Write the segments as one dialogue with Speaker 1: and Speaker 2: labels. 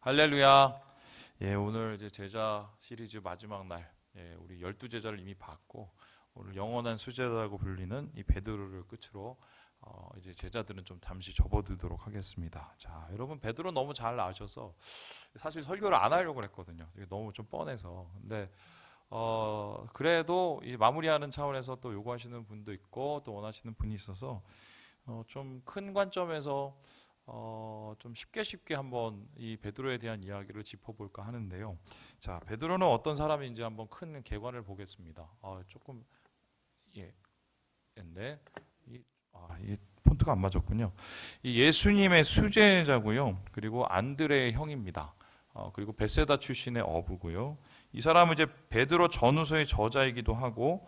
Speaker 1: 할렐루야. 예, 오늘 이제 제자 시리즈 마지막 날. 예, 우리 12제자를 이미 봤고 오늘 영원한 수제자라고 불리는 이 베드로를 끝으로 이제 제자들은 좀 잠시 접어들도록 하겠습니다. 자, 여러분 베드로 너무 잘 아셔서 사실 설교를 안 하려고 했거든요. 이게 너무 좀 뻔해서. 근데 그래도 이 마무리하는 차원에서 또 요구하시는 분도 있고 또 원하시는 분이 있어서 좀 큰 관점에서 좀 쉽게 한번 이 베드로에 대한 이야기를 짚어볼까 하는데요. 자, 베드로는 어떤 사람인지 한번 큰 개관을 보겠습니다. 조금 근데 이 폰트가 안 맞았군요. 이 예수님의 수제자고요. 그리고 안드레의 형입니다. 그리고 베세다 출신의 어부고요. 이 사람은 이제 베드로 전후서의 저자이기도 하고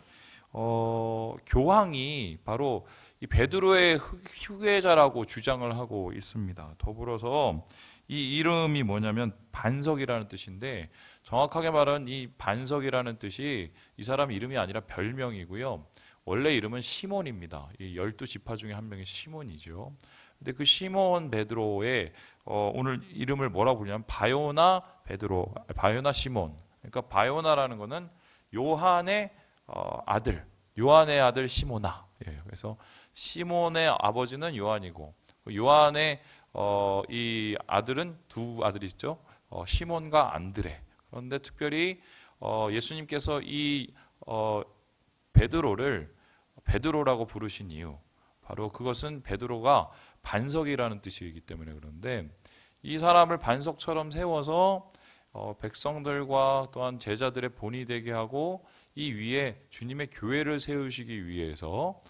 Speaker 1: 교황이 바로 이 베드로의 후계자라고 주장을 하고 있습니다. 더불어서 이 이름이 뭐냐면 반석이라는 뜻인데 정확하게 말하면 이 반석이라는 뜻이 이 사람 이름이 아니라 별명이고요. 원래 이름은 시몬입니다. 이 12지파 중에 한 명이 시몬이죠. 근데 그 시몬 베드로의 오늘 이름을 뭐라고 부르냐면 바요나 베드로, 바요나 시몬. 그러니까 바요나라는 거는 요한의 요한의 아들 시모나. 그래서 시몬의 아버지는 요한이고 요한의 이 아들은 두 아들이 있죠. 시몬과 안드레. 그런데 특별히 예수님께서 이 베드로를 베드로라고 부르신 이유, 바로 그것은 베드로가 반석이라는 뜻이기 때문에 그런데 이 사람을 반석처럼 세워서 백성들과 또한 제자들의 본이 되게 하고 이 위에 주님의 교회를 세우시기 위해서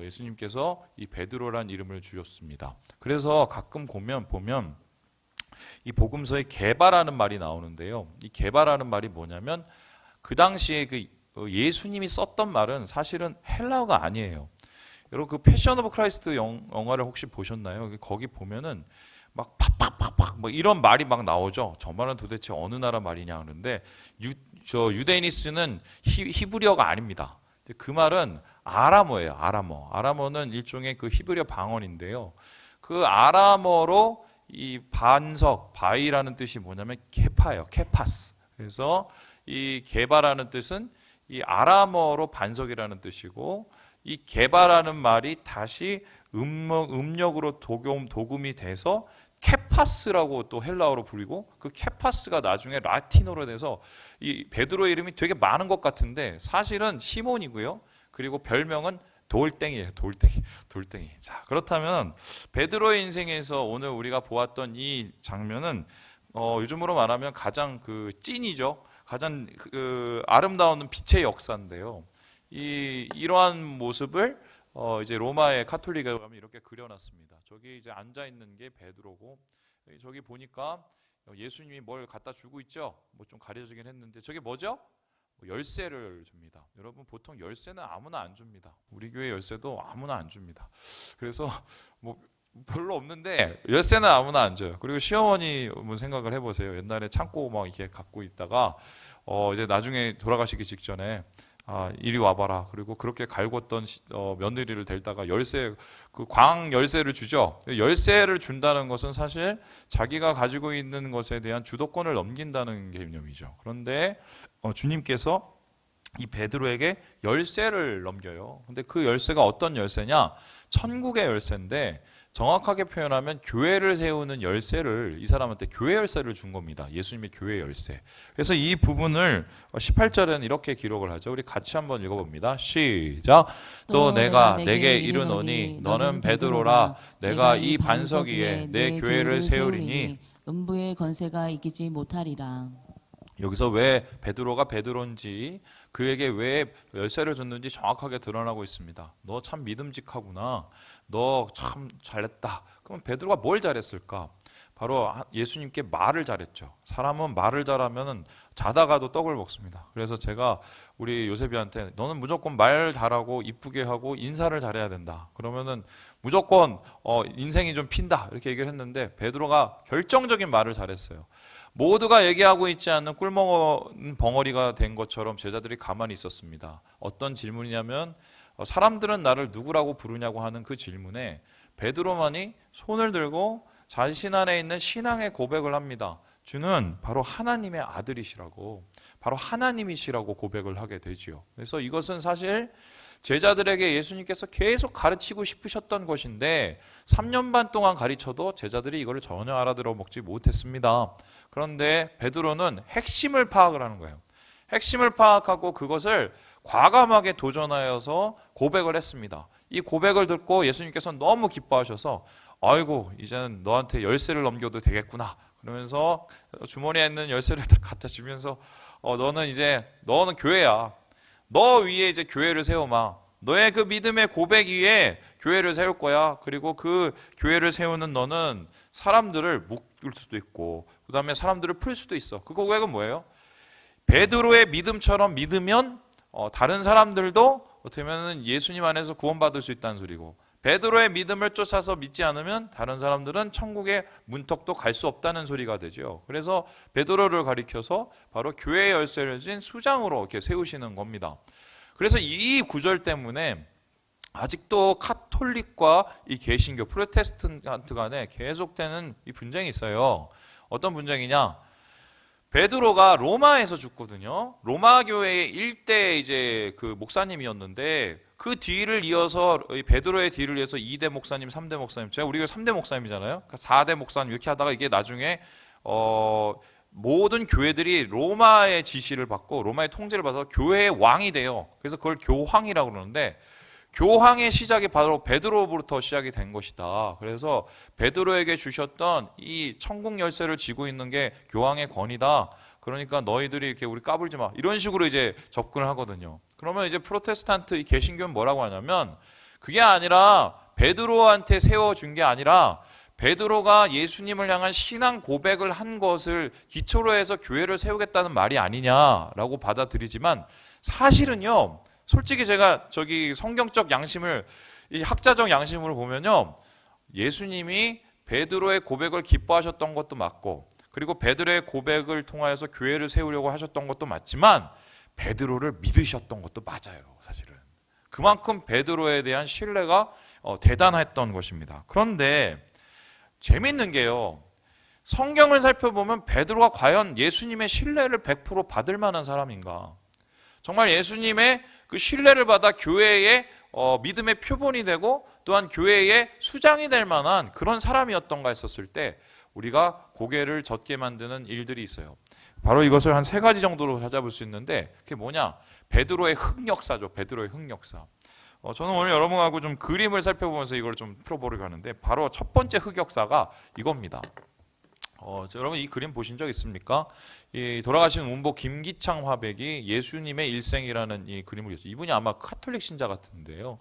Speaker 1: 예수님께서 이 베드로란 이름을 주셨습니다. 그래서 가끔 보면 이 복음서에 개바라는 말이 나오는데요. 이 개바라는 말이 뭐냐면 그 당시에 그 예수님이 썼던 말은 사실은 헬라어가 아니에요. 여러분 그 패션 오브 크라이스트 영화를 혹시 보셨나요? 거기 보면은 막 팍팍팍팍 뭐 이런 말이 막 나오죠. 저 말은 도대체 어느 나라 말이냐 하는데 유대인이 쓰는 히브리어가 아닙니다. 그 말은 아람어예요. 아람어는 일종의 그 히브리어 방언인데요. 그 아람어로 이 반석, 바위라는 뜻이 뭐냐면 케파예요. 케파스. 그래서 이 게바라는 뜻은 이 아람어로 반석이라는 뜻이고 이 게바라는 말이 다시 음력으로 도금이 돼서 케파스라고 또 헬라어로 불리고 그 케파스가 나중에 라틴어로 돼서 이 베드로의 이름이 되게 많은 것 같은데 사실은 시몬이고요. 그리고 별명은 돌덩이예요. 돌덩이. 자, 그렇다면 베드로의 인생에서 오늘 우리가 보았던 이 장면은 요즘으로 말하면 가장 그 찐이죠. 가장 그 아름다운 빛의 역사인데요. 이러한 모습을 이제 로마의 카톨릭에 가면 이렇게 그려놨습니다. 저기 이제 앉아 있는 게 베드로고 저기 보니까 예수님이 뭘 갖다 주고 있죠. 뭐 좀 가려지긴 했는데 저게 뭐죠? 열쇠를 줍니다. 여러분 보통 열쇠는 아무나 안 줍니다. 우리 교회 열쇠도 아무나 안 줍니다. 그래서 뭐 별로 없는데 열쇠는 아무나 안 줘요. 그리고 시어머니 뭐 생각을 해보세요. 옛날에 창고 막 이렇게 갖고 있다가 이제 나중에 돌아가시기 직전에 이리 와봐라. 그리고 그렇게 갈궜던 며느리를 데리다가 열쇠, 그 광 열쇠를 주죠. 열쇠를 준다는 것은 사실 자기가 가지고 있는 것에 대한 주도권을 넘긴다는 개념이죠. 그런데 주님께서 이 베드로에게 열쇠를 넘겨요. 근데 그 열쇠가 어떤 열쇠냐? 천국의 열쇠인데 정확하게 표현하면 교회를 세우는 열쇠를 이 사람한테 교회 열쇠를 준 겁니다. 예수님의 교회 열쇠. 그래서 이 부분을 18절에는 이렇게 기록을 하죠. 우리 같이 한번 읽어봅니다. 시작. 또 내가 내게 이르노니 너는 베드로라 내가 이 반석 위에 내 교회를 세우리니
Speaker 2: 음부의 권세가 이기지 못하리라.
Speaker 1: 여기서 왜 베드로가 베드로인지 그에게 왜 열쇠를 줬는지 정확하게 드러나고 있습니다. 너 참 믿음직하구나. 너 참 잘했다. 그럼 베드로가 뭘 잘했을까? 바로 예수님께 말을 잘했죠. 사람은 말을 잘하면 자다가도 떡을 먹습니다. 그래서 제가 우리 요셉이한테 너는 무조건 말 잘하고 이쁘게 하고 인사를 잘해야 된다. 그러면은 무조건 인생이 좀 핀다. 이렇게 얘기를 했는데 베드로가 결정적인 말을 잘했어요. 모두가 얘기하고 있지 않는 꿀먹은 벙어리가 된 것처럼 제자들이 가만히 있었습니다. 어떤 질문이냐면 사람들은 나를 누구라고 부르냐고 하는 그 질문에 베드로만이 손을 들고 자신 안에 있는 신앙의 고백을 합니다. 주는 바로 하나님의 아들이시라고, 바로 하나님이시라고 고백을 하게 되지요. 그래서 이것은 사실 제자들에게 예수님께서 계속 가르치고 싶으셨던 것인데 3년 반 동안 가르쳐도 제자들이 이걸 전혀 알아들어 먹지 못했습니다. 그런데 베드로는 핵심을 파악을 하는 거예요. 핵심을 파악하고 그것을 과감하게 도전하여서 고백을 했습니다. 이 고백을 듣고 예수님께서는 너무 기뻐하셔서 아이고 이제는 너한테 열쇠를 넘겨도 되겠구나 그러면서 주머니에 있는 열쇠를 딱 갖다 주면서 너는 교회야. 너 위에 이제 교회를 세워마. 너의 그 믿음의 고백 위에 교회를 세울 거야. 그리고 그 교회를 세우는 너는 사람들을 묶을 수도 있고 그 다음에 사람들을 풀 수도 있어. 그 고백은 뭐예요? 베드로의 믿음처럼 믿으면 다른 사람들도 어떻게 보면 예수님 안에서 구원받을 수 있다는 소리고, 베드로의 믿음을 쫓아서 믿지 않으면 다른 사람들은 천국의 문턱도 갈 수 없다는 소리가 되죠. 그래서 베드로를 가리켜서 바로 교회의 열쇠를 진 수장으로 이렇게 세우시는 겁니다. 그래서 이 구절 때문에 아직도 카톨릭과 이 개신교, 프로테스탄트 간에 계속되는 이 분쟁이 있어요. 어떤 분쟁이냐? 베드로가 로마에서 죽거든요. 로마 교회의 일대 이제 그 목사님이었는데 그 뒤를 이어서 베드로의 뒤를 이어서 2대 목사님, 3대 목사님, 우리가 3대 목사님이잖아요. 그러니까 4대 목사님 이렇게 하다가 이게 나중에 모든 교회들이 로마의 지시를 받고 로마의 통제를 받아서 교회의 왕이 돼요. 그래서 그걸 교황이라고 그러는데 교황의 시작이 바로 베드로부터 시작이 된 것이다. 그래서 베드로에게 주셨던 이 천국 열쇠를 쥐고 있는 게 교황의 권위다. 그러니까 너희들이 이렇게 우리 까불지 마. 이런 식으로 이제 접근을 하거든요. 그러면 이제 프로테스탄트 이 개신교는 뭐라고 하냐면 그게 아니라 베드로한테 세워준 게 아니라 베드로가 예수님을 향한 신앙 고백을 한 것을 기초로 해서 교회를 세우겠다는 말이 아니냐라고 받아들이지만 사실은요. 솔직히 제가 성경적 양심을 이 학자적 양심으로 보면요. 예수님이 베드로의 고백을 기뻐하셨던 것도 맞고 그리고 베드로의 고백을 통하여서 교회를 세우려고 하셨던 것도 맞지만 베드로를 믿으셨던 것도 맞아요. 사실은. 그만큼 베드로에 대한 신뢰가 대단했던 것입니다. 그런데 재밌는 게요. 성경을 살펴보면 베드로가 과연 예수님의 신뢰를 100% 받을 만한 사람인가? 정말 예수님의 그 신뢰를 받아 교회의 믿음의 표본이 되고 또한 교회의 수장이 될 만한 그런 사람이었던가 했었을 때 우리가 고개를 젓게 만드는 일들이 있어요. 바로 이것을 한 3가지 정도로 찾아볼 수 있는데 그게 뭐냐? 베드로의 흑역사죠. 베드로의 흑역사. 저는 오늘 여러분하고 좀 그림을 살펴보면서 이걸 좀 풀어보려고 하는데 바로 첫 번째 흑역사가 이겁니다. 여러분 이 그림 보신 적 있습니까? 이 돌아가신 운보 김기창 화백이 예수님의 일생이라는 이 그림을 그렸어요. 이분이 아마 카톨릭 신자 같은데요.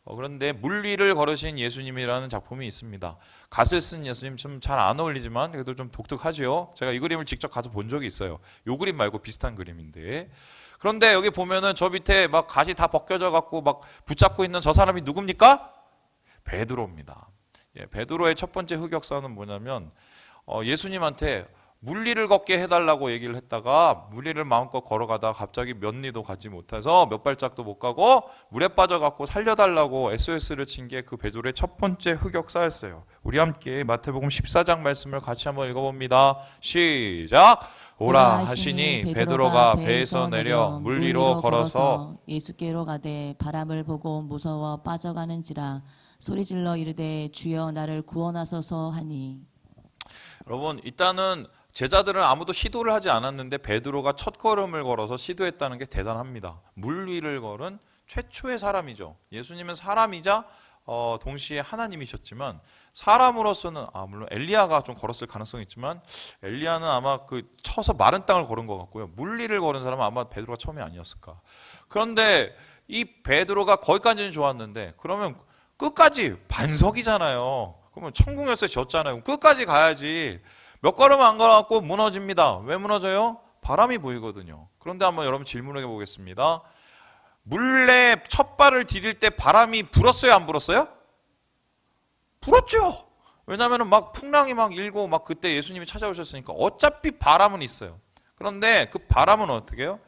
Speaker 1: 그런데 물 위를 걸으신 예수님이라는 작품이 있습니다. 갓을 쓴 예수님 좀 잘 안 어울리지만 그래도 좀 독특하죠. 제가 이 그림을 직접 가서 본 적이 있어요. 요 그림 말고 비슷한 그림인데. 그런데 여기 보면은 저 밑에 막 갓이 다 벗겨져 갖고 막 붙잡고 있는 저 사람이 누굽니까? 베드로입니다. 베드로의 첫 번째 흑역사는 뭐냐면 예수님한테 물리를 걷게 해달라고 얘기를 했다가 물리를 마음껏 걸어가다가 갑자기 몇 리도 가지 못해서 몇 발짝도 못 가고 물에 빠져갖고 살려달라고 SOS를 친 게 그 베드로의 첫 번째 흑역사였어요. 우리 함께 마태복음 14장 말씀을 같이 한번 읽어봅니다. 시작! 오라 하시니 베드로가 배에서 내려 물 위로 걸어서
Speaker 2: 예수께로 가되 바람을 보고 무서워 빠져가는지라 소리질러 이르되 주여 나를 구원하소서 하니.
Speaker 1: 여러분 일단은 제자들은 아무도 시도를 하지 않았는데 베드로가 첫 걸음을 걸어서 시도했다는 게 대단합니다. 물 위를 걸은 최초의 사람이죠. 예수님은 사람이자 동시에 하나님이셨지만 사람으로서는 물론 엘리야가 좀 걸었을 가능성이 있지만 엘리야는 아마 그 쳐서 마른 땅을 걸은 것 같고요. 물 위를 걸은 사람은 아마 베드로가 처음이 아니었을까. 그런데 이 베드로가 거기까지는 좋았는데 그러면 끝까지 반석이잖아요. 그러면 천국 열쇠 졌잖아요. 끝까지 가야지. 몇 걸음 안 걸어갖고 무너집니다. 왜 무너져요? 바람이 보이거든요. 그런데 한번 여러분 질문해 보겠습니다. 물에 첫 발을 디딜 때 바람이 불었어요? 안 불었어요? 불었죠. 왜냐하면 막 풍랑이 막 일고 막 그때 예수님이 찾아오셨으니까 어차피 바람은 있어요. 그런데 그 바람은 어떻게 해요?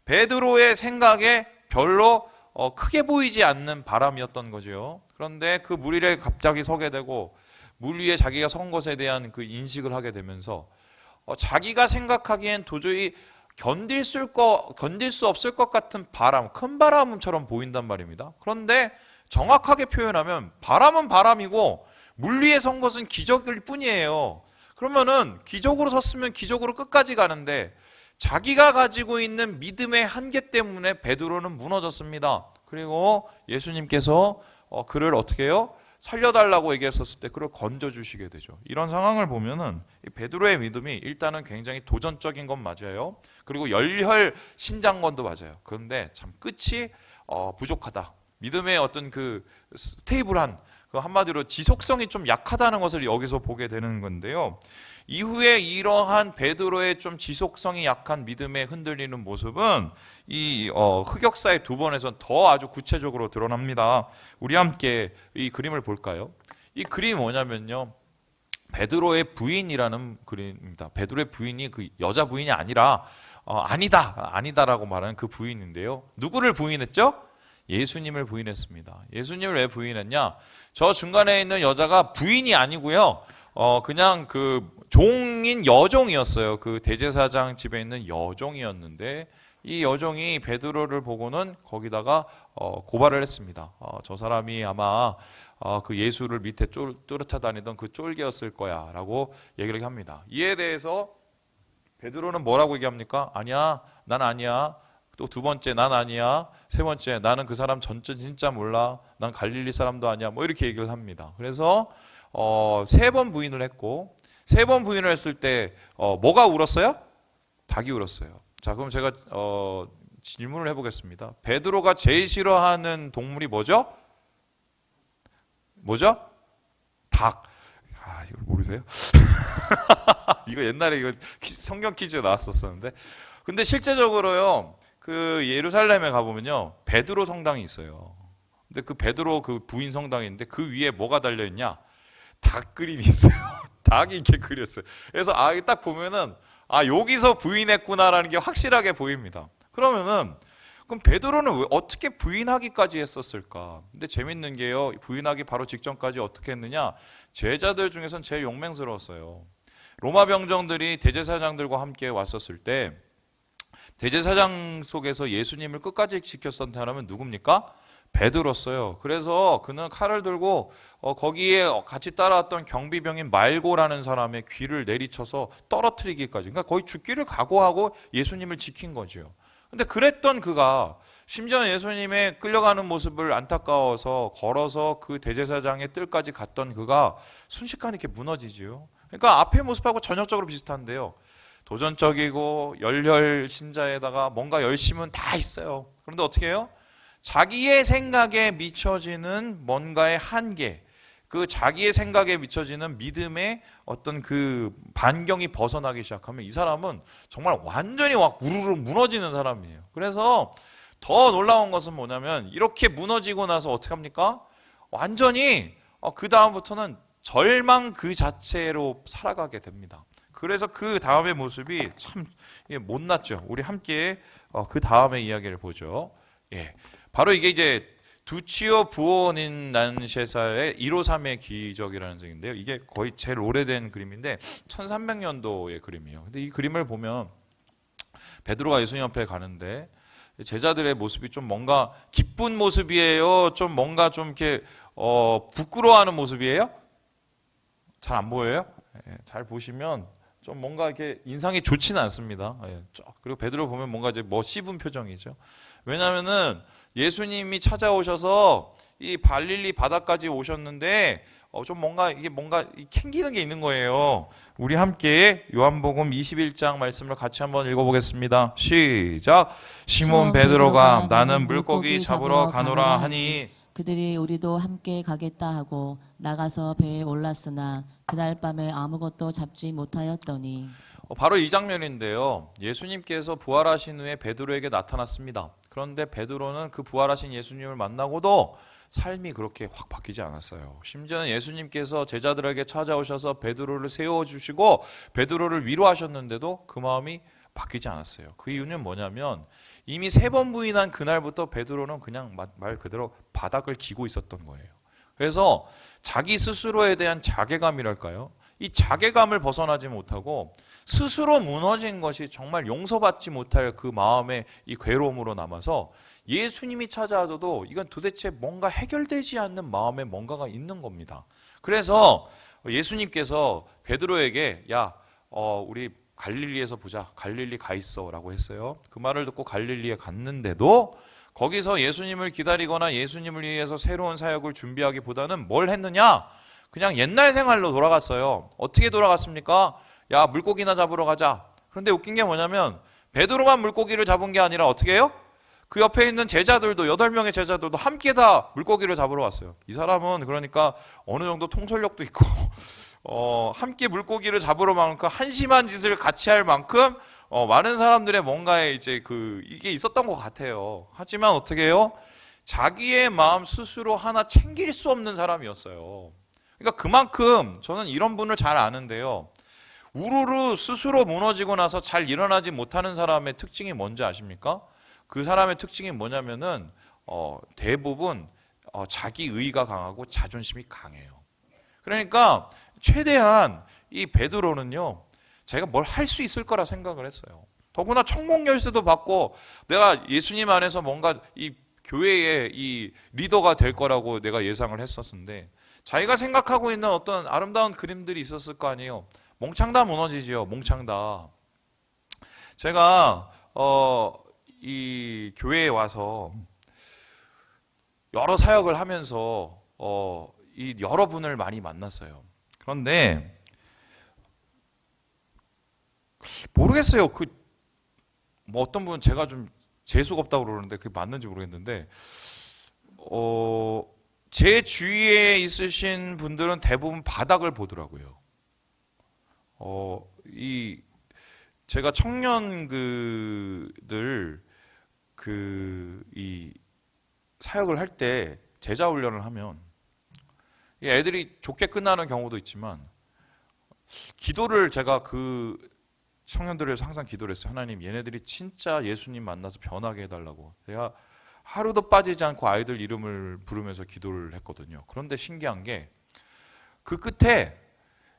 Speaker 1: 베드로의 생각에 별로 크게 보이지 않는 바람이었던 거죠. 그런데 그 물 위에 갑자기 서게 되고 물 위에 자기가 선 것에 대한 그 인식을 하게 되면서 자기가 생각하기엔 도저히 견딜 수 없을 것 같은 바람, 큰 바람처럼 보인단 말입니다. 그런데 정확하게 표현하면 바람은 바람이고 물 위에 선 것은 기적일 뿐이에요. 그러면은 기적으로 섰으면 기적으로 끝까지 가는데 자기가 가지고 있는 믿음의 한계 때문에 베드로는 무너졌습니다. 그리고 예수님께서 그를 어떻게 해요? 살려달라고 얘기했었을 때 그를 건져주시게 되죠. 이런 상황을 보면은 이 베드로의 믿음이 일단은 굉장히 도전적인 건 맞아요. 그리고 열혈 신장건도 맞아요. 그런데 참 끝이 부족하다. 믿음의 어떤 그 스테이블한, 그 한마디로 지속성이 좀 약하다는 것을 여기서 보게 되는 건데요. 이후에 이러한 베드로의 좀 지속성이 약한 믿음에 흔들리는 모습은 이 흑역사의 두 번에서 더 아주 구체적으로 드러납니다. 우리 함께 이 그림을 볼까요? 이 그림이 뭐냐면요, 베드로의 부인이라는 그림입니다. 베드로의 부인이 그 여자 부인이 아니라 아니다라고 말하는 그 부인인데요. 누구를 부인했죠? 예수님을 부인했습니다. 예수님을 왜 부인했냐? 저 중간에 있는 여자가 부인이 아니고요, 그냥 그 종인 여종이었어요. 그 대제사장 집에 있는 여종이었는데 이 여종이 베드로를 보고는 거기다가 고발을 했습니다. 저 사람이 아마 그 예수를 밑에 쫓아다니던 그 쫄개였을 거야 라고 얘기를 합니다. 이에 대해서 베드로는 뭐라고 얘기합니까? 아니야, 난 아니야. 또 두 번째, 난 아니야. 세 번째, 나는 그 사람 진짜 몰라. 난 갈릴리 사람도 아니야. 뭐 이렇게 얘기를 합니다. 그래서 세 번 부인을 했고, 세 번 부인을 했을 때 뭐가 울었어요? 닭이 울었어요. 자, 그럼 제가 질문을 해보겠습니다. 베드로가 제일 싫어하는 동물이 뭐죠? 뭐죠? 닭. 이걸 모르세요? 이거 옛날에 이거 성경 퀴즈 나왔었는데, 근데 실제적으로요, 그 예루살렘에 가보면요, 베드로 성당이 있어요. 근데 그 베드로 그 부인 성당이 있는데 그 위에 뭐가 달려 있냐? 닭 그림이 있어요. 닭이 이렇게 그렸어요. 그래서 딱 보면은 여기서 부인했구나라는 게 확실하게 보입니다. 그러면은 그럼 베드로는 왜 어떻게 부인하기까지 했었을까? 근데 재밌는 게요, 부인하기 바로 직전까지 어떻게 했느냐? 제자들 중에선 제일 용맹스러웠어요. 로마 병정들이 대제사장들과 함께 왔었을 때 대제사장 속에서 예수님을 끝까지 지켰던 사람은 누굽니까? 베드로였어요. 그래서 그는 칼을 들고 거기에 같이 따라왔던 경비병인 말고라는 사람의 귀를 내리쳐서 떨어뜨리기까지, 그러니까 거의 죽기를 각오하고 예수님을 지킨 거죠. 근데 그랬던 그가 심지어 예수님의 끌려가는 모습을 안타까워서 걸어서 그 대제사장의 뜰까지 갔던 그가 순식간에 이렇게 무너지죠. 그러니까 앞의 모습하고 전형적으로 비슷한데요. 도전적이고 열혈 신자에다가 뭔가 열심은 다 있어요. 그런데 어떻게 해요? 자기의 생각에 미쳐지는 뭔가의 한계, 그 자기의 생각에 미쳐지는 믿음의 어떤 그 반경이 벗어나기 시작하면 이 사람은 정말 완전히 막 우르르 무너지는 사람이에요. 그래서 더 놀라운 것은 뭐냐면 이렇게 무너지고 나서 어떻게 합니까? 완전히 그 다음부터는 절망 그 자체로 살아가게 됩니다. 그래서 그 다음의 모습이 참 못났죠. 우리 함께 그 다음의 이야기를 보죠. 바로 이게 이제 두치오 부오닌 난셰사의 153의 기적이라는 책인데요. 이게 거의 제일 오래된 그림인데 1300년도의 그림이에요. 근데 이 그림을 보면 베드로가 예수님 앞에 가는데 제자들의 모습이 좀 뭔가 기쁜 모습이에요? 좀 뭔가 좀 이렇게 부끄러워하는 모습이에요? 잘 안 보여요? 잘 보시면 좀 뭔가 이렇게 인상이 좋지는 않습니다. 그리고 베드로 보면 뭔가 이제 씹은 표정이죠. 왜냐하면은 예수님이 찾아오셔서 이 갈릴리 바다까지 오셨는데 좀 뭔가 이게 뭔가 캥기는 게 있는 거예요. 우리 함께 요한복음 21장 말씀을 같이 한번 읽어보겠습니다. 시작. 시몬 베드로가 나는 물고기 잡으러 가노라 하니
Speaker 2: 그들이 우리도 함께 가겠다 하고 나가서 배에 올랐으나 그날 밤에 아무것도 잡지 못하였더니.
Speaker 1: 바로 이 장면인데요. 예수님께서 부활하신 후에 베드로에게 나타났습니다. 그런데 베드로는 그 부활하신 예수님을 만나고도 삶이 그렇게 확 바뀌지 않았어요. 심지어는 예수님께서 제자들에게 찾아오셔서 베드로를 세워주시고 베드로를 위로하셨는데도 그 마음이 바뀌지 않았어요. 그 이유는 뭐냐면 이미 3번 부인한 그날부터 베드로는 그냥 말 그대로 바닥을 기고 있었던 거예요. 그래서 자기 스스로에 대한 자괴감이랄까요? 이 자괴감을 벗어나지 못하고 스스로 무너진 것이 정말 용서받지 못할 그 마음의 이 괴로움으로 남아서 예수님이 찾아와도 이건 도대체 뭔가 해결되지 않는 마음에 뭔가가 있는 겁니다. 그래서 예수님께서 베드로에게 야, 우리 갈릴리에서 보자. 갈릴리 가 있어라고 했어요. 그 말을 듣고 갈릴리에 갔는데도 거기서 예수님을 기다리거나 예수님을 위해서 새로운 사역을 준비하기보다는 뭘 했느냐? 그냥 옛날 생활로 돌아갔어요. 어떻게 돌아갔습니까? 야, 물고기나 잡으러 가자. 그런데 웃긴 게 뭐냐면 베드로만 물고기를 잡은 게 아니라 어떻게 해요? 그 옆에 있는 제자들도 8명의 제자들도 함께 다 물고기를 잡으러 왔어요. 이 사람은 그러니까 어느 정도 통솔력도 있고 함께 물고기를 잡으러 만큼 한심한 짓을 같이 할 만큼 많은 사람들의 뭔가에 이제 이게 있었던 것 같아요. 하지만 어떻게 해요? 자기의 마음 스스로 하나 챙길 수 없는 사람이었어요. 그러니까 그만큼 저는 이런 분을 잘 아는데요. 우르르 스스로 무너지고 나서 잘 일어나지 못하는 사람의 특징이 뭔지 아십니까? 그 사람의 특징이 뭐냐면은 대부분 자기 의가 강하고 자존심이 강해요. 그러니까 최대한 이 베드로는요, 자기가 뭘 할 수 있을 거라 생각을 했어요. 더구나 천국 열쇠도 받고 내가 예수님 안에서 뭔가 이 교회의 이 리더가 될 거라고 내가 예상을 했었는데 자기가 생각하고 있는 어떤 아름다운 그림들이 있었을 거 아니에요. 몽창 다 무너지지요. 몽창 다. 제가 이 교회에 와서 여러 사역을 하면서 이 여러분을 많이 만났어요. 그런데 모르겠어요. 뭐 어떤 분은 제가 좀 재수가 없다고 그러는데 그게 맞는지 모르겠는데 제 주위에 있으신 분들은 대부분 바닥을 보더라고요. 제가 청년들 이 사역을 할 때 제자 훈련을 하면 애들이 좋게 끝나는 경우도 있지만 기도를 제가 그 청년들을 위해서 항상 기도를 했어요. 하나님, 얘네들이 진짜 예수님 만나서 변하게 해달라고. 제가 하루도 빠지지 않고 아이들 이름을 부르면서 기도를 했거든요. 그런데 신기한 게 그 끝에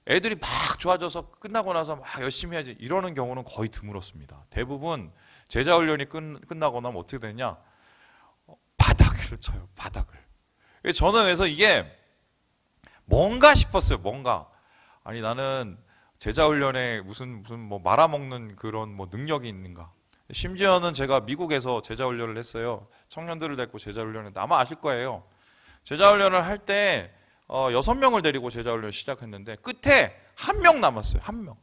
Speaker 1: 애들이 막 좋아져서 끝나고 나서 막 열심히 해야지 이러는 경우는 거의 드물었습니다. 대부분 제자 훈련이 끝나고 나면 어떻게 되냐? 바닥을 쳐요. 바닥을. 저는 그래서 이게 뭔가 싶었어요. 뭔가. 아니 나는 제자 훈련에 무슨 뭐 말아먹는 그런 뭐 능력이 있는가? 심지어는 제가 미국에서 제자 훈련을 했어요. 청년들을 데리고 제자 훈련을 했는데 아마 아실 거예요. 제자 훈련을 할 때 6명을 데리고 제자 훈련을 시작했는데 끝에 1명 남았어요. 1명.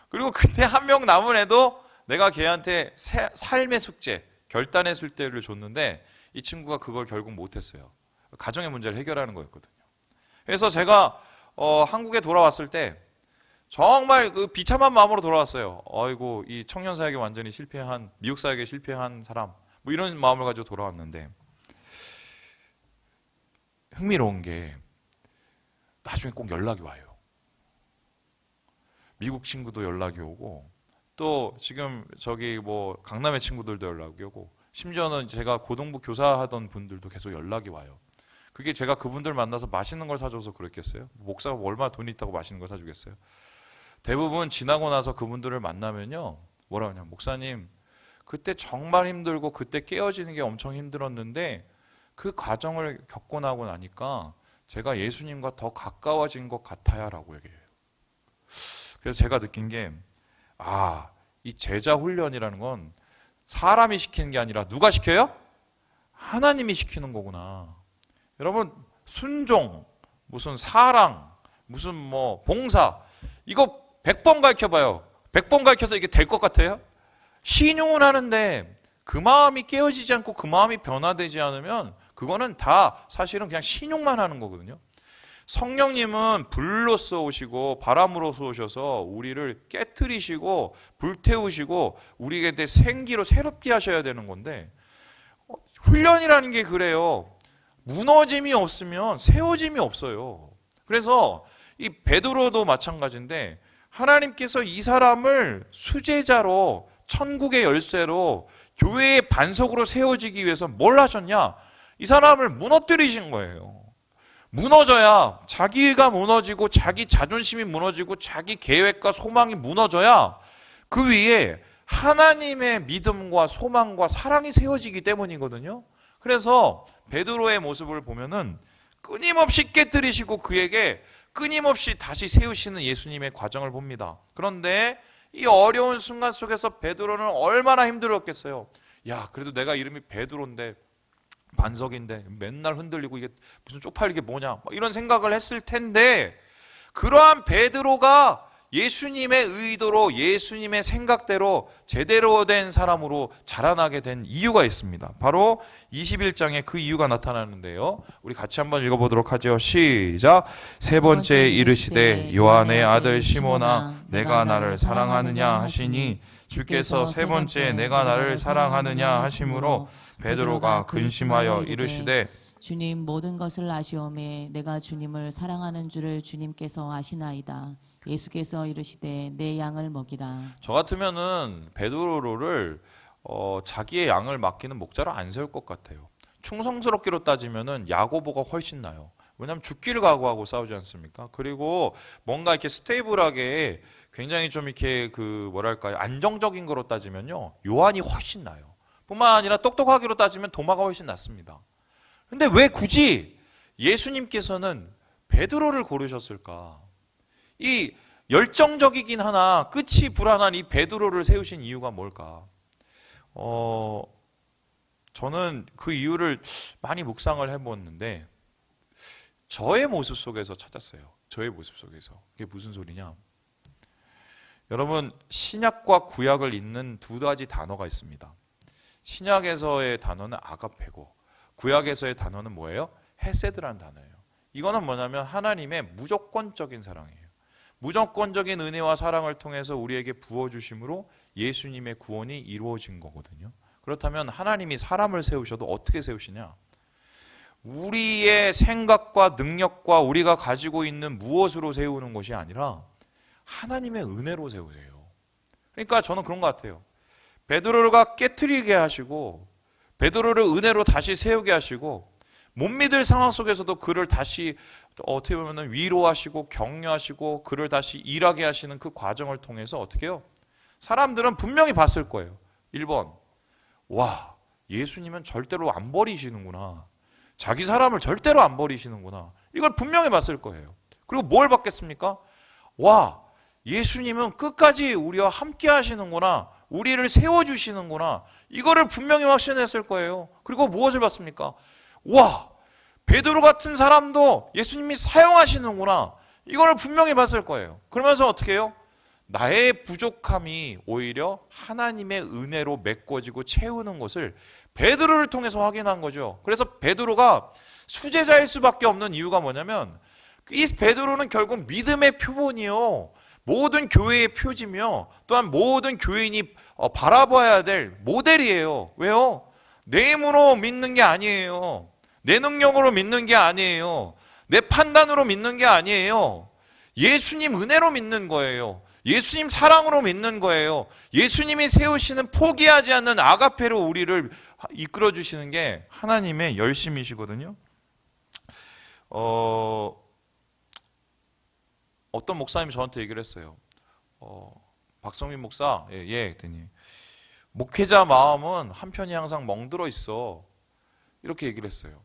Speaker 1: 그리고 그때 1명 남은 애도 내가 걔한테 삶의 숙제, 결단의 숙제를 줬는데 이 친구가 그걸 결국 못했어요. 가정의 문제를 해결하는 거였거든요. 그래서 제가 한국에 돌아왔을 때 정말 그 비참한 마음으로 돌아왔어요. 아이고 이 청년 사역에 완전히 실패한, 미국 사역에 실패한 사람, 뭐 이런 마음을 가지고 돌아왔는데 흥미로운 게 나중에 꼭 연락이 와요. 미국 친구도 연락이 오고 또 지금 저기 뭐 강남의 친구들도 연락이 오고 심지어는 제가 고등부 교사하던 분들도 계속 연락이 와요. 그게 제가 그분들 만나서 맛있는 걸 사줘서 그랬겠어요? 목사가 얼마나 돈이 있다고 맛있는 걸 사주겠어요? 대부분 지나고 나서 그분들을 만나면요 뭐라고 하냐, 목사님 그때 정말 힘들고 그때 깨어지는 게 엄청 힘들었는데 그 과정을 겪고 나고 나니까 제가 예수님과 더 가까워진 것 같아요 라고 얘기해요. 그래서 제가 느낀 게 이 제자 훈련이라는 건 사람이 시키는 게 아니라 누가 시켜요? 하나님이 시키는 거구나. 여러분 순종, 무슨 사랑, 무슨 뭐 봉사 이거 100번 가르쳐봐요. 100번 가르쳐서 이게 될 것 같아요? 신용을 하는데 그 마음이 깨어지지 않고 그 마음이 변화되지 않으면 그거는 다 사실은 그냥 신용만 하는 거거든요. 성령님은 불로써 오시고 바람으로써 오셔서 우리를 깨트리시고 불태우시고 우리에게 대해 생기로 새롭게 하셔야 되는 건데 훈련이라는 게 그래요. 무너짐이 없으면 세워짐이 없어요. 그래서 이 베드로도 마찬가지인데 하나님께서 이 사람을 수제자로 천국의 열쇠로 교회의 반석으로 세워지기 위해서 뭘 하셨냐? 이 사람을 무너뜨리신 거예요. 무너져야, 자기가 무너지고 자기 자존심이 무너지고 자기 계획과 소망이 무너져야 그 위에 하나님의 믿음과 소망과 사랑이 세워지기 때문이거든요. 그래서 베드로의 모습을 보면은 끊임없이 깨뜨리시고 그에게 끊임없이 다시 세우시는 예수님의 과정을 봅니다. 그런데 이 어려운 순간 속에서 베드로는 얼마나 힘들었겠어요. 야, 그래도 내가 이름이 베드로인데, 반석인데 맨날 흔들리고 이게 무슨 쪽팔리게 뭐냐, 이런 생각을 했을 텐데, 그러한 베드로가 예수님의 의도로, 예수님의 생각대로 제대로 된 사람으로 자라나게 된 이유가 있습니다. 바로 21장에 그 이유가 나타나는데요. 우리 같이 한번 읽어보도록 하죠. 시작. 세 번째 이르시되 요한의 아들 시몬아 내가 나를 사랑하느냐 하시니 주께서 세 번째 내가 나를 사랑하느냐 하심으로 베드로가 근심하여 이르시되
Speaker 2: 주님, 모든 것을 아시오매 내가 주님을 사랑하는 줄을 주님께서 아시나이다. 예수께서 이르시되 내 양을 먹이라.
Speaker 1: 저 같으면은 베드로를 자기의 양을 맡기는 목자로 안 세울 것 같아요. 충성스럽기로 따지면은 야고보가 훨씬 나요. 왜냐하면 죽기를 각오하고 싸우지 않습니까? 그리고 뭔가 이렇게 스테이블하게 굉장히 좀 이렇게 그 뭐랄까요, 안정적인 거로 따지면요, 요한이 훨씬 나요. 뿐만 아니라 똑똑하기로 따지면 도마가 훨씬 낫습니다. 근데 왜 굳이 예수님께서는 베드로를 고르셨을까? 이 열정적이긴 하나 끝이 불안한 이 베드로를 세우신 이유가 뭘까? 저는 그 이유를 많이 묵상을 해보았는데 저의 모습 속에서 찾았어요. 저의 모습 속에서. 그게 무슨 소리냐? 여러분, 신약과 구약을 잇는 두 가지 단어가 있습니다. 신약에서의 단어는 아가페고 구약에서의 단어는 뭐예요? 헤세드라는 단어예요. 이거는 뭐냐면 하나님의 무조건적인 사랑이에요. 무조건적인 은혜와 사랑을 통해서 우리에게 부어주심으로 예수님의 구원이 이루어진 거거든요. 그렇다면 하나님이 사람을 세우셔도 어떻게 세우시냐? 우리의 생각과 능력과 우리가 가지고 있는 무엇으로 세우는 것이 아니라 하나님의 은혜로 세우세요. 그러니까 저는 그런 것 같아요. 베드로가 깨트리게 하시고 베드로를 은혜로 다시 세우게 하시고 못 믿을 상황 속에서도 그를 다시 어떻게 보면 위로하시고 격려하시고 그를 다시 일하게 하시는 그 과정을 통해서 어떻게 해요? 사람들은 분명히 봤을 거예요. 1번, 와, 예수님은 절대로 안 버리시는구나. 자기 사람을 절대로 안 버리시는구나. 이걸 분명히 봤을 거예요. 그리고 뭘 봤겠습니까? 와, 예수님은 끝까지 우리와 함께 하시는구나. 우리를 세워주시는구나. 이거를 분명히 확신했을 거예요. 그리고 무엇을 봤습니까? 와, 베드로 같은 사람도 예수님이 사용하시는구나. 이거를 분명히 봤을 거예요. 그러면서 어떻게 해요? 나의 부족함이 오히려 하나님의 은혜로 메꿔지고 채우는 것을 베드로를 통해서 확인한 거죠. 그래서 베드로가 수제자일 수밖에 없는 이유가 뭐냐면 이 베드로는 결국 믿음의 표본이요. 모든 교회의 표지며 또한 모든 교인이 바라봐야 될 모델이에요. 왜요? 내 힘으로 믿는 게 아니에요. 내 능력으로 믿는 게 아니에요. 내 판단으로 믿는 게 아니에요. 예수님 은혜로 믿는 거예요. 예수님 사랑으로 믿는 거예요. 예수님이 세우시는 포기하지 않는 아가페로 우리를 이끌어 주시는 게 하나님의 열심이시거든요. 어떤 목사님이 저한테 얘기를 했어요. 박성민 목사, 그랬더니 목회자 마음은 한편이 항상 멍들어 있어. 이렇게 얘기를 했어요.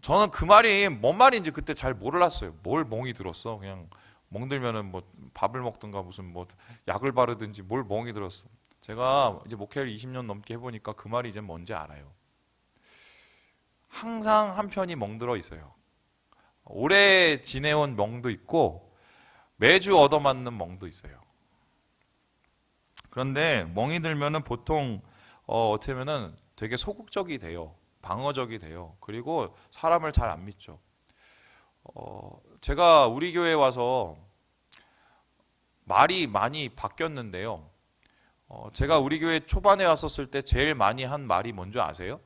Speaker 1: 저는 그 말이 뭔 말인지 그때 잘 몰랐어요. 뭘 멍이 들었어? 그냥 멍들면은 뭐 밥을 먹든가 무슨 뭐 약을 바르든지 뭘 멍이 들었어. 제가 이제 목회를 20년 넘게 해보니까 그 말이 이제 뭔지 알아요. 항상 한편이 멍들어 있어요. 오래 지내온 멍도 있고 매주 얻어맞는 멍도 있어요. 그런데 멍이 들면은 보통 어떻게 하면은 되게 소극적이 돼요. 방어적이 돼요. 그리고 사람을 잘 안 믿죠. 제가 우리 교회에 와서 말이 많이 바뀌었는데요. 제가 우리 교회 초반에 왔었을 때 제일 많이 한 말이 뭔지 아세요?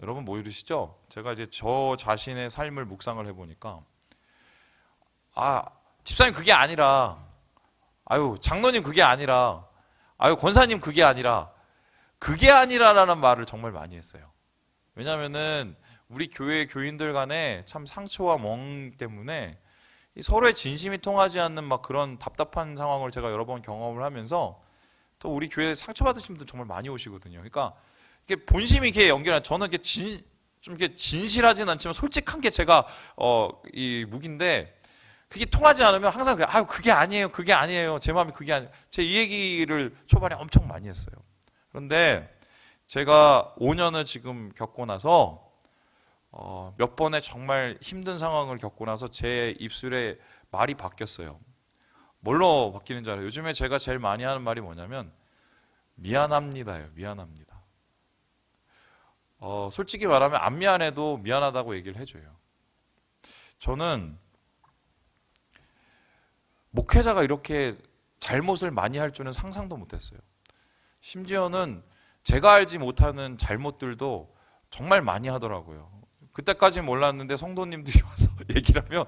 Speaker 1: 여러분 모르시죠? 제가 이제 저 자신의 삶을 묵상을 해보니까 집사님 그게 아니라, 장로님 그게 아니라, 권사님 그게 아니라라는 말을 정말 많이 했어요. 왜냐하면은 우리 교회 교인들 간에 참 상처와 멍 때문에 이 서로의 진심이 통하지 않는 막 그런 답답한 상황을 제가 여러 번 경험을 하면서 또 우리 교회에 상처받으신 분들 정말 많이 오시거든요. 그러니까 이게 본심이 이렇게 연결한 저는 이렇게 좀 이렇게 진실하진 않지만 솔직한 게 제가 이 무기인데 그게 통하지 않으면 항상 아유 그게 아니에요 제 마음이 그게 아니에요 제 이 얘기를 초반에 엄청 많이 했어요. 그런데 제가 5년을 지금 겪고 나서 몇 번의 정말 힘든 상황을 겪고 나서 제 입술에 말이 바뀌었어요. 뭘로 바뀌는 줄 알아요? 요즘에 제가 제일 많이 하는 말이 뭐냐면 미안합니다예요. 미안합니다. 솔직히 말하면 안 미안해도 미안하다고 얘기를 해줘요. 저는 목회자가 이렇게 잘못을 많이 할 줄은 상상도 못했어요. 심지어는 제가 알지 못하는 잘못들도 정말 많이 하더라고요. 그때까지 몰랐는데 성도님들이 와서 얘기를 하면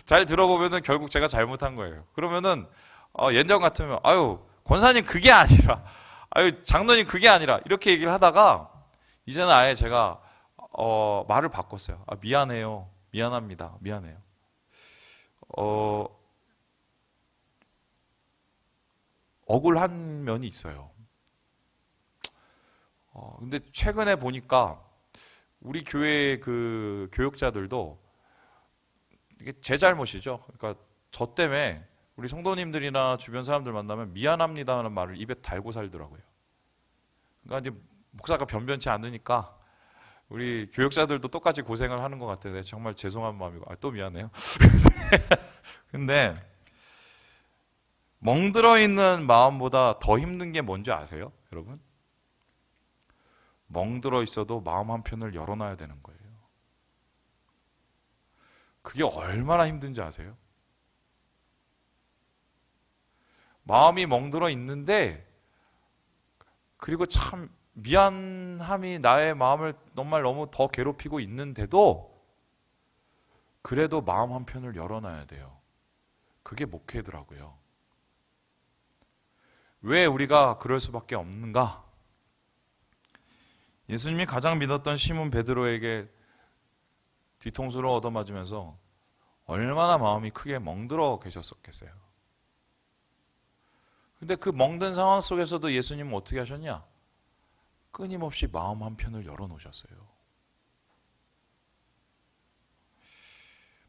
Speaker 1: 잘 들어보면은 결국 제가 잘못한 거예요. 그러면은 예전 같으면 아유 권사님 그게 아니라 아유 장로님 그게 아니라 이렇게 얘기를 하다가 이제는 아예 제가 말을 바꿨어요. 미안해요. 미안합니다. 미안해요. 억울한 면이 있어요. 근데 최근에 보니까 우리 교회 그 교육자들도 이게 제 잘못이죠. 그러니까 저 때문에 우리 성도님들이나 주변 사람들 만나면 미안합니다 하는 말을 입에 달고 살더라고요. 그러니까 이제 목사가 변변치 않으니까 우리 교육자들도 똑같이 고생을 하는 것 같아요. 정말 죄송한 마음이고 또 미안해요. 근데 멍들어 있는 마음보다 더 힘든 게 뭔지 아세요, 여러분? 멍들어 있어도 마음 한편을 열어놔야 되는 거예요. 그게 얼마나 힘든지 아세요? 마음이 멍들어 있는데 그리고 참 미안함이 나의 마음을 정말 너무 더 괴롭히고 있는데도 그래도 마음 한편을 열어놔야 돼요. 그게 목회더라고요. 왜 우리가 그럴 수밖에 없는가? 예수님이 가장 믿었던 시몬 베드로에게 뒤통수를 얻어맞으면서 얼마나 마음이 크게 멍들어 계셨었겠어요. 근데 그 멍든 상황 속에서도 예수님은 어떻게 하셨냐? 끊임없이 마음 한편을 열어놓으셨어요.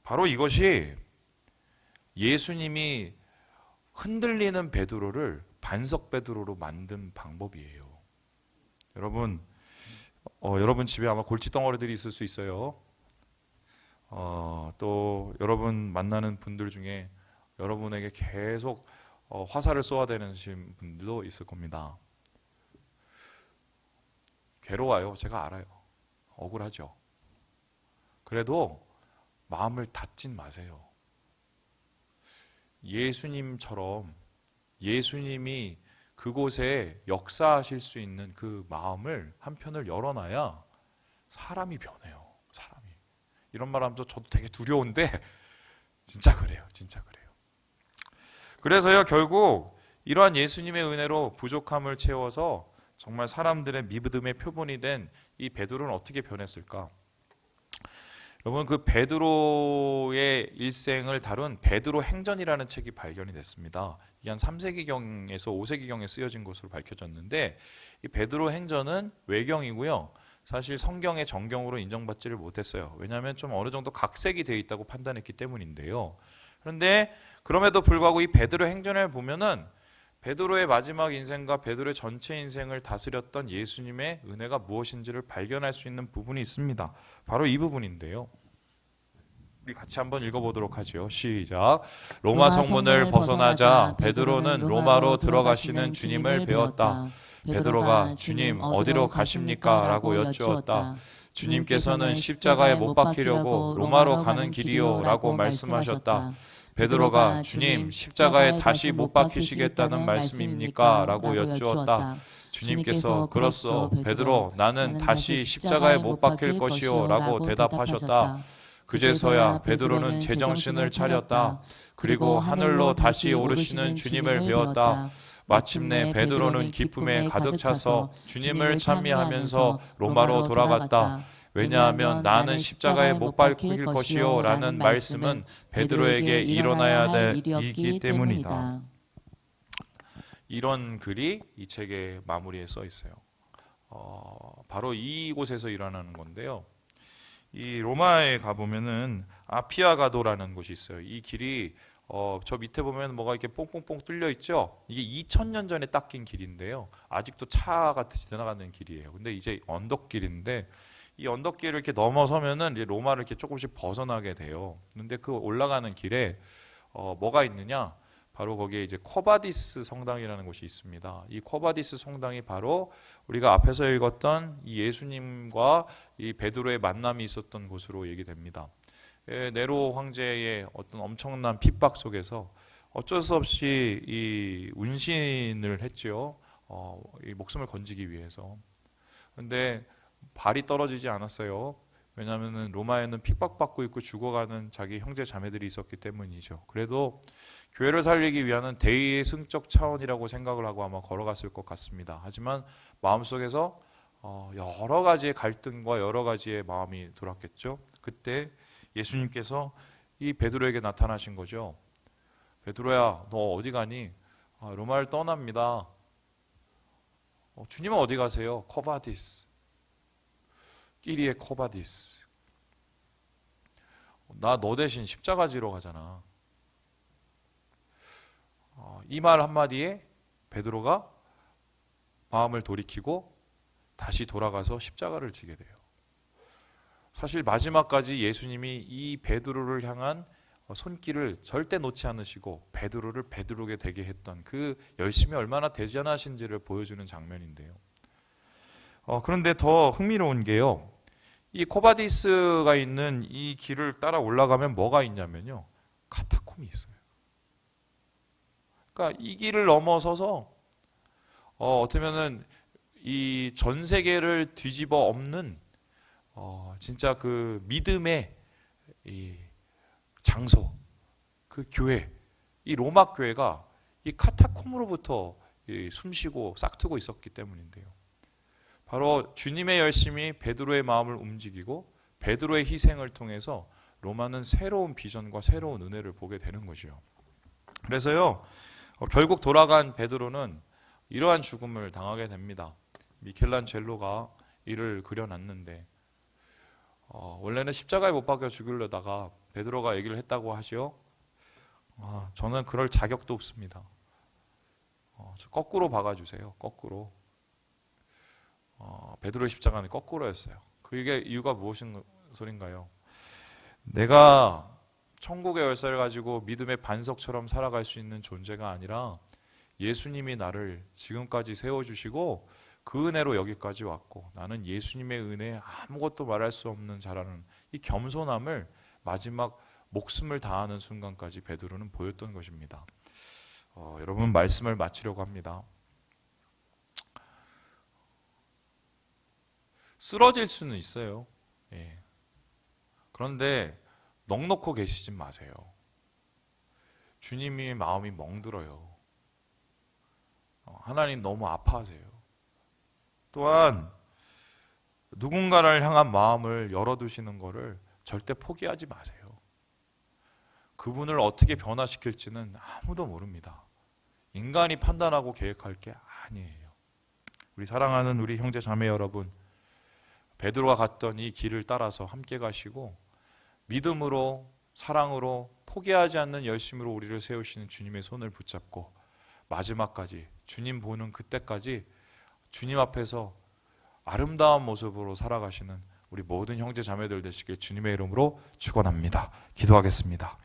Speaker 1: 바로 이것이 예수님이 흔들리는 베드로를 반석 베드로로 만든 방법이에요. 여러분 집에 아마 골칫덩어리들이 있을 수 있어요. 또 여러분 만나는 분들 중에 여러분에게 계속 화살을 쏘아대는 분들도 있을 겁니다. 괴로워요. 제가 알아요. 억울하죠. 그래도 마음을 닫진 마세요. 예수님처럼 예수님이 그곳에 역사하실 수 있는 그 마음을 한편을 열어놔야 사람이 변해요. 사람이. 이런 말 하면서 저도 되게 두려운데 진짜 그래요. 진짜 그래요. 그래서요 결국 이러한 예수님의 은혜로 부족함을 채워서 정말 사람들의 믿음의 표본이 된 이 베드로는 어떻게 변했을까? 여러분 그 베드로의 일생을 다룬 베드로 행전이라는 책이 발견이 됐습니다. 이게 한 3세기경에서 5세기경에 쓰여진 것으로 밝혀졌는데 이 베드로 행전은 외경이고요. 사실 성경의 정경으로 인정받지를 못했어요. 왜냐하면 좀 어느 정도 각색이 되어 있다고 판단했기 때문인데요. 그런데 그럼에도 불구하고 이 베드로 행전을 보면은 베드로의 마지막 인생과 베드로의 전체 인생을 다스렸던 예수님의 은혜가 무엇인지를 발견할 수 있는 부분이 있습니다. 바로 이 부분인데요. 우리 같이 한번 읽어보도록 하죠. 시작. 로마 성문을 벗어나자 베드로는 로마로 들어가시는 주님을 배웠다. 베드로가 주님 어디로 가십니까? 라고 여쭈었다. 주님께서는 십자가에 못 박히려고 로마로 가는 길이요 라고 말씀하셨다. 베드로가 주님 십자가에 다시 못 박히시겠다는 말씀입니까? 라고 여쭈었다. 주님께서 그렇소 베드로 나는 다시 십자가에 못 박힐 것이요 라고 대답하셨다. 그제서야 베드로는 제정신을 차렸다. 그리고 하늘로 다시 오르시는 주님을 배웠다. 마침내 베드로는 기쁨에 가득 차서 주님을 찬미하면서 로마로 돌아갔다. 왜냐하면 나는 십자가에 못 박힐 것이요 라는 말씀은 베드로에게 일어나야 될 일이기 때문이다. 이런 글이 이 책의 마무리에 써 있어요. 바로 이곳에서 일어나는 건데요. 이 로마에 가보면은 아피아가도라는 곳이 있어요. 이 길이 저 밑에 보면 뭐가 이렇게 뽕뽕뽕 뚫려 있죠. 이게 2000년 전에 닦인 길인데요. 아직도 차가 지나가는 길이에요. 근데 이제 언덕길인데 이 언덕길을 이렇게 넘어서면은 이제 로마를 이렇게 조금씩 벗어나게 돼요. 근데 그 올라가는 길에 뭐가 있느냐? 바로 거기에 이제 코바디스 성당이라는 곳이 있습니다. 이 코바디스 성당이 바로 우리가 앞에서 읽었던 이 예수님과 이 베드로의 만남이 있었던 곳으로 얘기됩니다. 네로 황제의 어떤 엄청난 핍박 속에서 어쩔 수 없이 이 운신을 했죠. 이 목숨을 건지기 위해서. 근데 발이 떨어지지 않았어요. 왜냐하면 로마에는 핍박받고 있고 죽어가는 자기 형제 자매들이 있었기 때문이죠. 그래도 교회를 살리기 위한 대의의 승적 차원이라고 생각을 하고 아마 걸어갔을 것 같습니다. 하지만 마음속에서 여러 가지의 갈등과 여러 가지의 마음이 돌았겠죠. 그때 예수님께서 이 베드로에게 나타나신 거죠. 베드로야, 너 어디 가니? 로마를 떠납니다. 주님은 어디 가세요? 코바디스. 끼리의 코바디스. 나 너 대신 십자가 지러 가잖아. 이 말 한마디에 베드로가 마음을 돌이키고 다시 돌아가서 십자가를 지게 돼요. 사실 마지막까지 예수님이 이 베드로를 향한 손길을 절대 놓지 않으시고 베드로를 베드로게 되게 했던 그 열심이 얼마나 대단하신지를 보여주는 장면인데요. 그런데 더 흥미로운 게요. 이 코바디스가 있는 이 길을 따라 올라가면 뭐가 있냐면요. 카타콤이 있어요. 그러니까 이 길을 넘어서서 어쩌면은 이 전 세계를 뒤집어 엎는 진짜 그 믿음의 이 장소, 그 교회, 이 로마 교회가 이 카타콤으로부터 숨쉬고 싹트고 있었기 때문인데요. 바로 주님의 열심이 베드로의 마음을 움직이고 베드로의 희생을 통해서 로마는 새로운 비전과 새로운 은혜를 보게 되는 거죠. 그래서요, 결국 돌아간 베드로는 이러한 죽음을 당하게 됩니다. 미켈란젤로가 이를 그려놨는데 원래는 십자가에 못 박혀 죽이려다가 베드로가 얘기를 했다고 하죠. 저는 그럴 자격도 없습니다. 거꾸로 박아주세요. 거꾸로. 베드로의 십자가는 거꾸로였어요. 그게 이유가 무엇인 소린가요? 내가 천국의 열쇠를 가지고 믿음의 반석처럼 살아갈 수 있는 존재가 아니라 예수님이 나를 지금까지 세워주시고 그 은혜로 여기까지 왔고 나는 예수님의 은혜에 아무것도 말할 수 없는 자라는 이 겸손함을 마지막 목숨을 다하는 순간까지 베드로는 보였던 것입니다. 여러분, 말씀을 마치려고 합니다. 쓰러질 수는 있어요. 예. 그런데 넋놓고 계시지 마세요. 주님이 마음이 멍들어요. 하나님 너무 아파하세요. 또한 누군가를 향한 마음을 열어두시는 것을 절대 포기하지 마세요. 그분을 어떻게 변화시킬지는 아무도 모릅니다. 인간이 판단하고 계획할 게 아니에요. 우리 사랑하는 우리 형제 자매 여러분, 베드로가 갔던 이 길을 따라서 함께 가시고 믿음으로, 사랑으로, 포기하지 않는 열심으로 우리를 세우시는 주님의 손을 붙잡고 마지막까지, 주님 보는 그때까지 주님 앞에서 아름다운 모습으로 살아가시는 우리 모든 형제 자매들 되시길 주님의 이름으로 축원합니다. 기도하겠습니다.